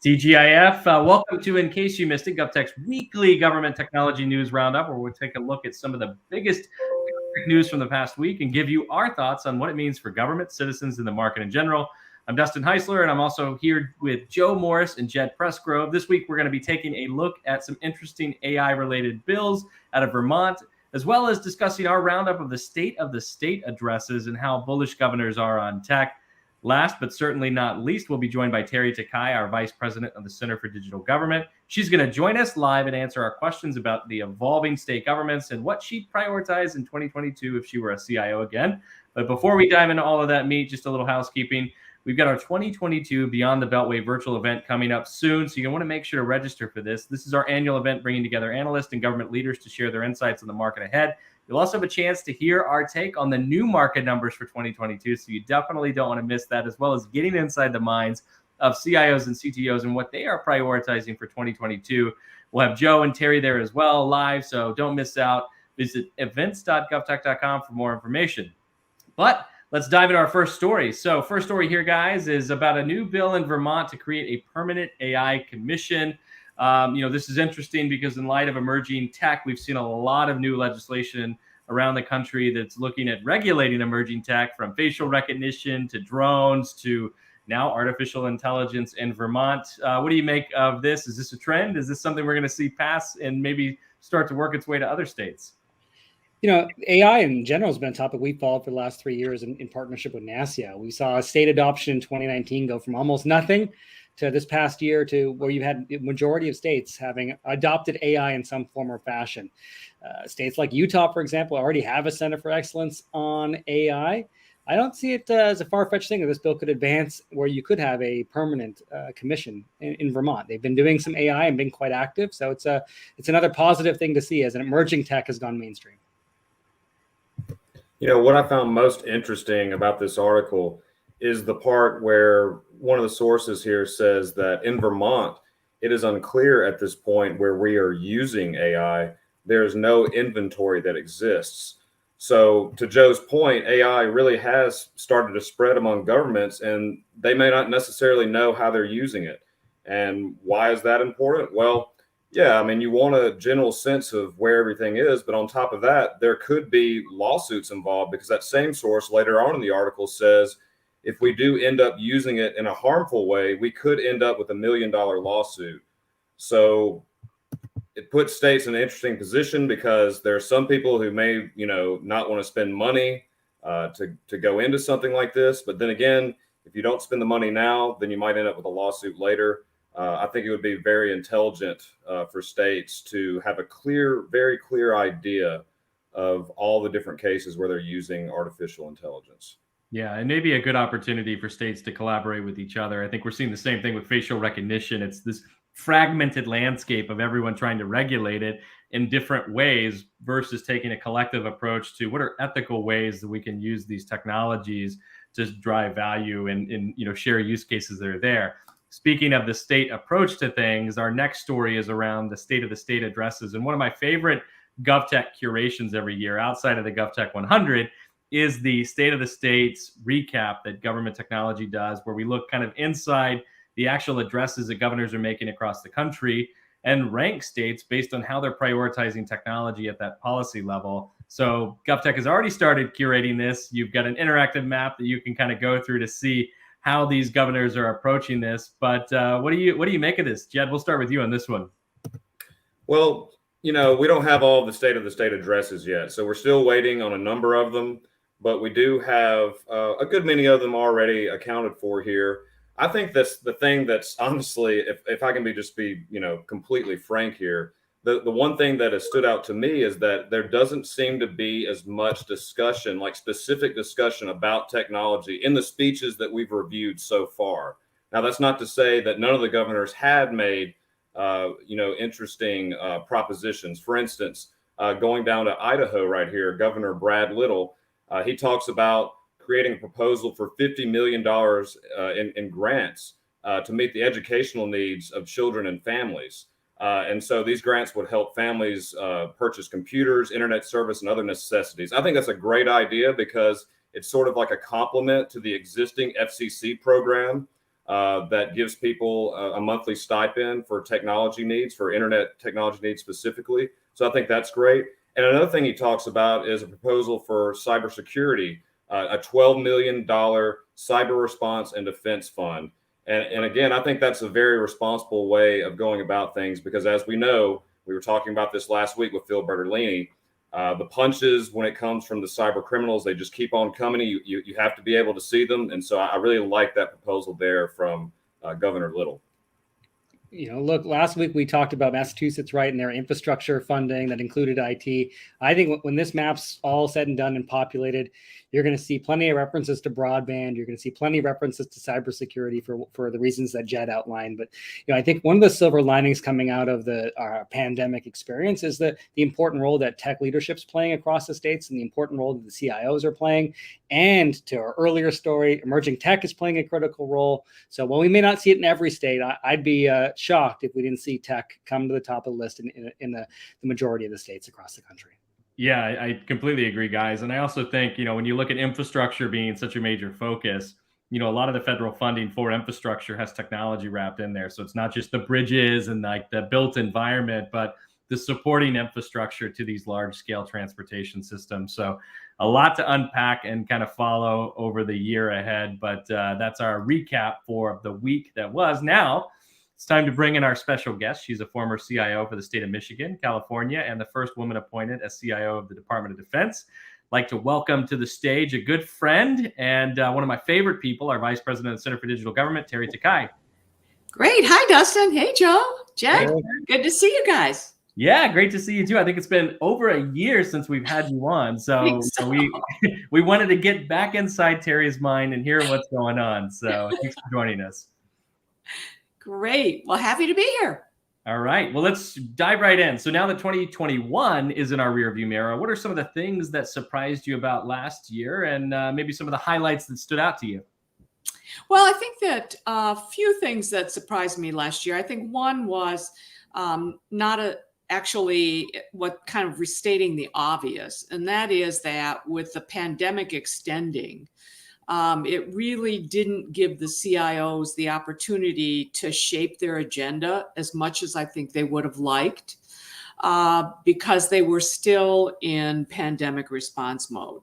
TGIF, welcome to In Case You Missed It, GovTech's weekly government technology news roundup, where we'll take a look at some of the biggest news from the past week and give you our thoughts on what it means for government, citizens, and the market in general. I'm Dustin Heisler, and I'm also here with Joe Morris and Jed Pressgrove. This week, we're going to be taking a look at some interesting AI-related bills out of Vermont, as well as discussing our roundup of the state addresses and how bullish governors are on tech. Last but certainly not least, we'll be joined by Teri Takai, our Vice President of the Center for Digital Government. She's going to join us live and answer our questions about the evolving state governments and what she'd prioritize in 2022 if she were a CIO again. But before we dive into all of that meat, just a little housekeeping. We've got our 2022 Beyond the Beltway virtual event coming up soon, so you want to make sure to register for this. This is our annual event bringing together analysts and government leaders to share their insights on the market ahead. You'll also have a chance to hear our take on the new market numbers for 2022, so you definitely don't want to miss that, as well as getting inside the minds of CIOs and CTOs and what they are prioritizing for 2022. We'll have Joe and Teri there as well live, so don't miss out. Visit events.govtech.com for more information. But let's dive into our first story. So first story here, guys, is about a new bill in Vermont to create a permanent AI commission. This is interesting because in light of emerging tech, we've seen a lot of new legislation around the country that's looking at regulating emerging tech, from facial recognition to drones to now artificial intelligence in Vermont. What do you make of this? Is this a trend? Is this something we're going to see pass and maybe start to work its way to other states? AI in general has been a topic we've followed for the last 3 years in partnership with NASIA. We saw state adoption in 2019 go from almost nothing to this past year to where you had the majority of states having adopted AI in some form or fashion. States like Utah, for example, already have a Center for Excellence on AI. I don't see it as a far-fetched thing that this bill could advance where you could have a permanent commission in Vermont. They've been doing some AI and been quite active. So it's another positive thing to see as an emerging tech has gone mainstream. What I found most interesting about this article is the part where one of the sources here says that in Vermont, it is unclear at this point where we are using AI. There's no inventory that exists. So to Joe's point, AI really has started to spread among governments, and they may not necessarily know how they're using it. And why is that important? Well, yeah, I mean, you want a general sense of where everything is, but on top of that, there could be lawsuits involved, because that same source later on in the article says if we do end up using it in a harmful way, we could end up with $1 million lawsuit. So it puts states in an interesting position, because there are some people who may, not want to spend money to go into something like this. But then again, if you don't spend the money now, then you might end up with a lawsuit later. I think it would be very intelligent for states to have a very clear idea of all the different cases where they're using artificial intelligence. Yeah, and maybe a good opportunity for states to collaborate with each other. I think we're seeing the same thing with facial recognition. It's this fragmented landscape of everyone trying to regulate it in different ways versus taking a collective approach to what are ethical ways that we can use these technologies to drive value and share use cases that are there. Speaking of the state approach to things, our next story is around the state of the state addresses. And one of my favorite GovTech curations every year, outside of the GovTech 100, is the state of the states recap that Government Technology does, where we look kind of inside the actual addresses that governors are making across the country and rank states based on how they're prioritizing technology at that policy level. So GovTech has already started curating this. You've got an interactive map that you can kind of go through to see how these governors are approaching this. But what do you make of this? Jed, we'll start with you on this one. Well, we don't have all the state of the state addresses yet, so we're still waiting on a number of them, but we do have a good many of them already accounted for here. I think that's the thing that's honestly, if I can be completely frank here, the one thing that has stood out to me is that there doesn't seem to be as much discussion, like specific discussion about technology in the speeches that we've reviewed so far. Now, that's not to say that none of the governors had made, interesting propositions. For instance, going down to Idaho right here, Governor Brad Little, he talks about creating a proposal for $50 million in grants to meet the educational needs of children and families. And so these grants would help families purchase computers, internet service, and other necessities. I think that's a great idea because it's sort of like a complement to the existing FCC program. that gives people a monthly stipend for technology needs, for internet technology needs specifically. So I think that's great. And another thing he talks about is a proposal for cybersecurity, a $12 million cyber response and defense fund. And again, I think that's a very responsible way of going about things, because as we know, we were talking about this last week with Phil Bertolini, the punches when it comes from the cyber criminals, they just keep on coming. You have to be able to see them. And so I really like that proposal there from Governor Little. Look, last week we talked about Massachusetts, right, and their infrastructure funding that included IT. I think when this map's all said and done and populated, you're going to see plenty of references to broadband. You're going to see plenty of references to cybersecurity for the reasons that Jed outlined. But I think one of the silver linings coming out of the pandemic experience is the important role that tech leadership's playing across the states, and the important role that the CIOs are playing. And to our earlier story, emerging tech is playing a critical role. So while we may not see it in every state, I'd be shocked if we didn't see tech come to the top of the list in the majority of the states across the country. Yeah, I completely agree, guys. And I also think, when you look at infrastructure being such a major focus, a lot of the federal funding for infrastructure has technology wrapped in there. So it's not just the bridges and like the built environment, but the supporting infrastructure to these large scale transportation systems. So a lot to unpack and kind of follow over the year ahead. But that's our recap for the week that was. Now it's time to bring in our special guest. She's a former CIO for the state of Michigan, California, and the first woman appointed as CIO of the Department of Defense. I'd like to welcome to the stage a good friend and one of my favorite people, our Vice President of the Center for Digital Government, Teri Takai. Great. Hi, Dustin. Hey, Joe. Jed. Hey. Good to see you guys. Yeah, great to see you too. I think it's been over a year since we've had you on. So we wanted to get back inside Teri's mind and hear what's going on. So thanks for joining us. Great. Well, happy to be here. All right. Well, let's dive right in. So now that 2021 is in our rearview mirror, what are some of the things that surprised you about last year, and maybe some of the highlights that stood out to you? Well, I think that a few things that surprised me last year. I think one was actually what kind of restating the obvious, and that is that with the pandemic extending, it really didn't give the CIOs the opportunity to shape their agenda as much as I think they would have liked, because they were still in pandemic response mode.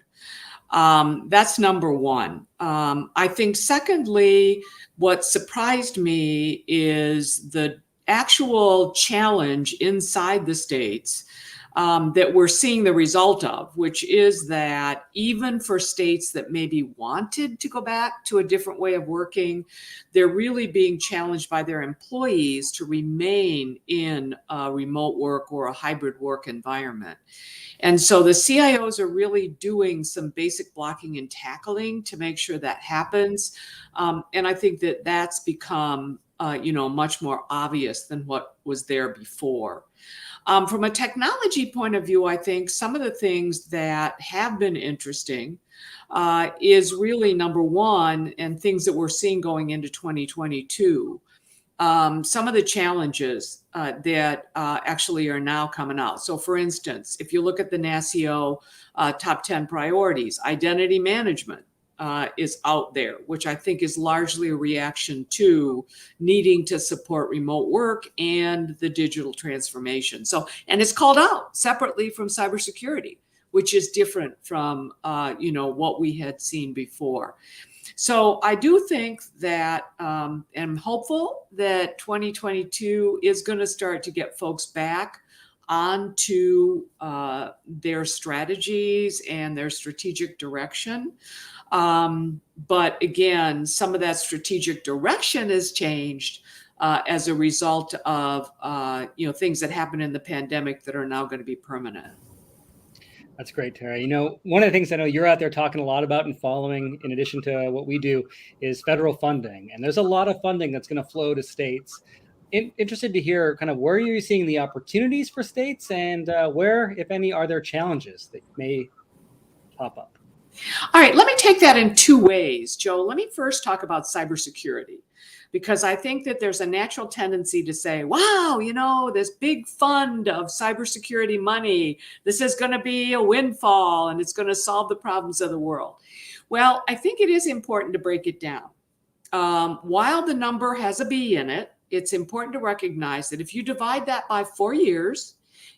That's number one. I think secondly, what surprised me is the actual challenge inside the states that we're seeing the result of, which is that even for states that maybe wanted to go back to a different way of working, they're really being challenged by their employees to remain in a remote work or a hybrid work environment. And so the CIOs are really doing some basic blocking and tackling to make sure that happens. And I think that that's become much more obvious than what was there before. From a technology point of view, I think some of the things that have been interesting is really number one, and things that we're seeing going into 2022. Some of the challenges that actually are now coming out. So for instance, if you look at the NASCIO top 10 priorities, identity management is out there, which I think is largely a reaction to needing to support remote work and the digital transformation. So, and it's called out separately from cybersecurity, which is different from, what we had seen before. So I do think that, and I'm hopeful that 2022 is going to start to get folks back onto their strategies and their strategic direction. But again, some of that strategic direction has changed as a result of things that happened in the pandemic that are now going to be permanent. That's great, Teri. One of the things I know you're out there talking a lot about and following, in addition to what we do, is federal funding. And there's a lot of funding that's going to flow to states. Interested to hear kind of where you're seeing the opportunities for states, and where, if any, are there challenges that may pop up? All right, let me take that in two ways, Joe. Let me first talk about cybersecurity, because I think that there's a natural tendency to say, wow, this big fund of cybersecurity money, this is going to be a windfall and it's going to solve the problems of the world. Well, I think it is important to break it down. while the number has a B in it, it's important to recognize that if you divide that by 4 years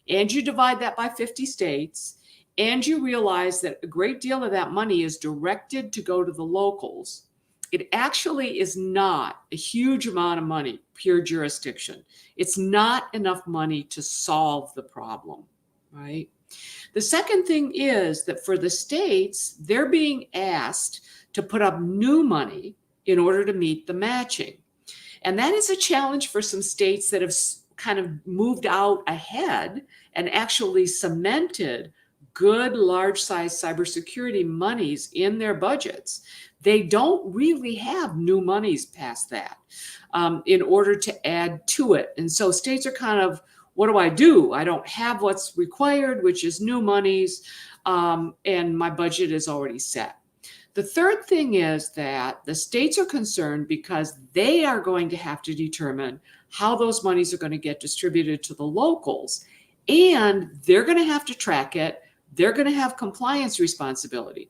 and you divide that by 50 states, and you realize that a great deal of that money is directed to go to the locals, it actually is not a huge amount of money, pure jurisdiction. It's not enough money to solve the problem, right? The second thing is that for the states, they're being asked to put up new money in order to meet the matching. And that is a challenge for some states that have kind of moved out ahead and actually cemented good large-size cybersecurity monies in their budgets. They don't really have new monies past that in order to add to it. And so states are kind of, what do I do? I don't have what's required, which is new monies, and my budget is already set. The third thing is that the states are concerned because they are going to have to determine how those monies are going to get distributed to the locals, and they're going to have to track it. They're going to have compliance responsibility.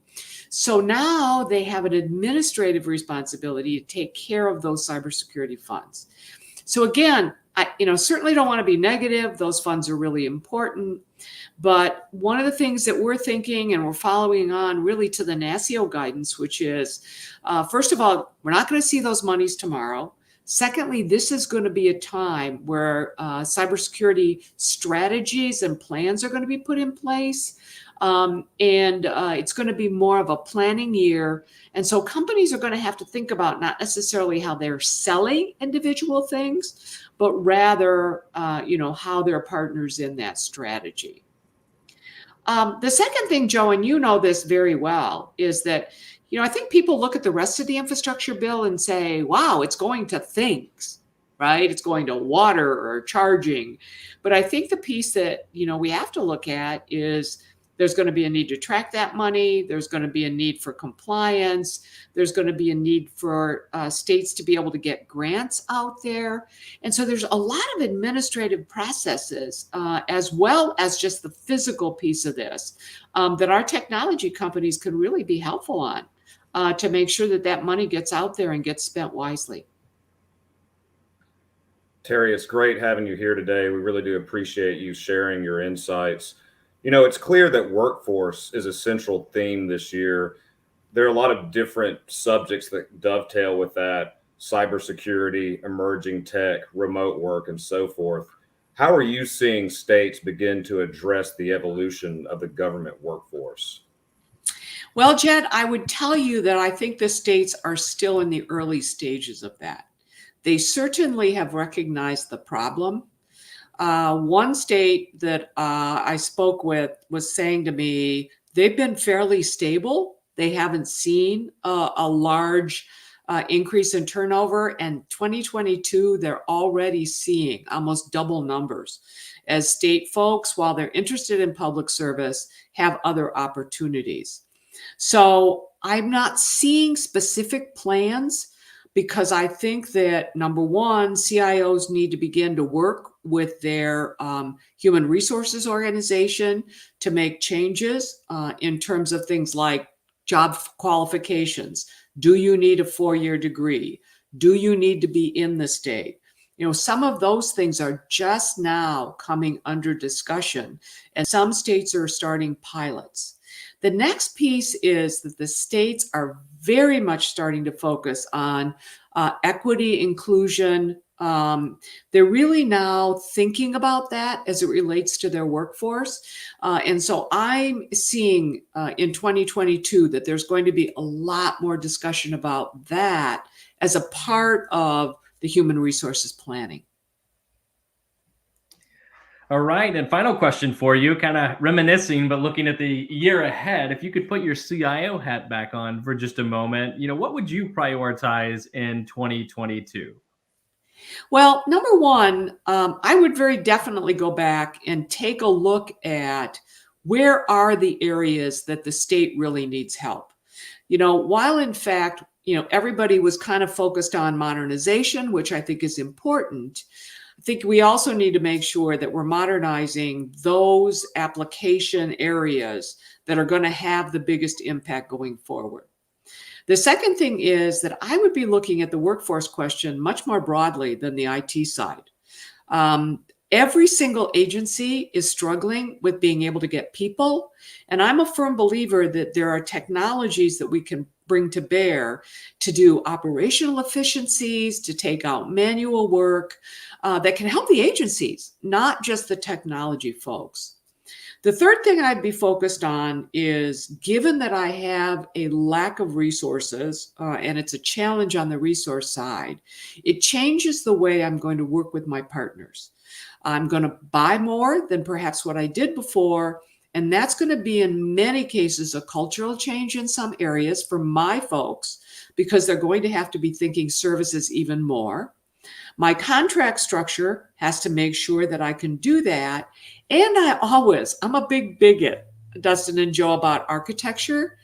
So now they have an administrative responsibility to take care of those cybersecurity funds. So again, I certainly don't want to be negative. Those funds are really important. But one of the things that we're thinking, and we're following on really to the NASCIO guidance, which is, first of all, we're not going to see those monies tomorrow. Secondly, this is going to be a time where cybersecurity strategies and plans are going to be put in place. It's going to be more of a planning year. And so companies are going to have to think about not necessarily how they're selling individual things, but rather, how they're partners in that strategy. The second thing, Joe, and you know this very well, is that, I think people look at the rest of the infrastructure bill and say, wow, it's going to things, right? It's going to water or charging. But I think the piece that, we have to look at is there's going to be a need to track that money. There's going to be a need for compliance. There's going to be a need for states to be able to get grants out there. And so there's a lot of administrative processes, as well as just the physical piece of this, that our technology companies can really be helpful on to make sure that that money gets out there and gets spent wisely. Teri, it's great having you here today. We really do appreciate you sharing your insights. It's clear that workforce is a central theme this year. There are a lot of different subjects that dovetail with that: cybersecurity, emerging tech, remote work, and so forth. How are you seeing states begin to address the evolution of the government workforce? Well, Jed, I would tell you that I think the states are still in the early stages of that. They certainly have recognized the problem. One state that I spoke with was saying to me, they've been fairly stable. They haven't seen a large increase in turnover. And 2022, they're already seeing almost double numbers as state folks, while they're interested in public service, have other opportunities. So I'm not seeing specific plans, because I think that, number one, CIOs need to begin to work with their human resources organization to make changes in terms of things like job qualifications. Do you need a 4-year degree? Do you need to be in the state? Some of those things are just now coming under discussion, and some states are starting pilots. The next piece is that the states are very much starting to focus on equity, inclusion. They're really now thinking about that as it relates to their workforce. And so I'm seeing in 2022 that there's going to be a lot more discussion about that as a part of the human resources planning. All right. And final question for you, kind of reminiscing, but looking at the year ahead, if you could put your CIO hat back on for just a moment, what would you prioritize in 2022? Well, number one, I would very definitely go back and take a look at where are the areas that the state really needs help. While in fact, everybody was kind of focused on modernization, which I think is important, I think we also need to make sure that we're modernizing those application areas that are going to have the biggest impact going forward. The second thing is that I would be looking at the workforce question much more broadly than the IT side. Every single agency is struggling with being able to get people. And I'm a firm believer that there are technologies that we can bring to bear to do operational efficiencies, to take out manual work that can help the agencies, not just the technology folks. The third thing I'd be focused on is, given that I have a lack of resources and it's a challenge on the resource side, it changes the way I'm going to work with my partners. I'm going to buy more than perhaps what I did before. And that's going to be, in many cases, a cultural change in some areas for my folks, because they're going to have to be thinking services even more. My contract structure has to make sure that I can do that. And I'm a big bigot, Dustin and Joe, about architecture.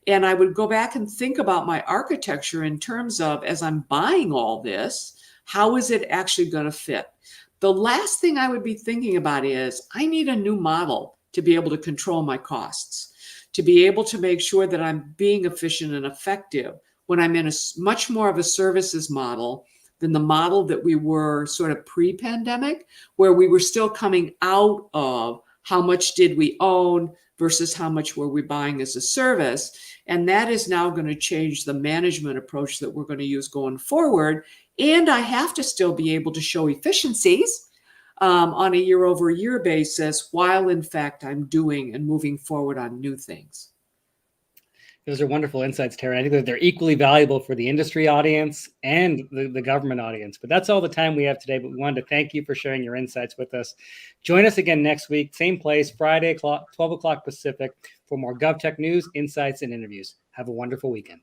And I would go back and think about my architecture in terms of, as I'm buying all this, how is it actually going to fit? The last thing I would be thinking about is, I need a new model to be able to control my costs, to be able to make sure that I'm being efficient and effective when I'm in a much more of a services model than the model that we were sort of pre-pandemic, where we were still coming out of how much did we own versus how much were we buying as a service. And that is now going to change the management approach that we're going to use going forward. And I have to still be able to show efficiencies on a year-over-year basis, while in fact I'm doing and moving forward on new things. Those are wonderful insights, Teri. I think that they're equally valuable for the industry audience and the government audience. But that's all the time we have today. But we wanted to thank you for sharing your insights with us. Join us again next week, same place, Friday, 12 o'clock Pacific, for more GovTech news, insights, and interviews. Have a wonderful weekend.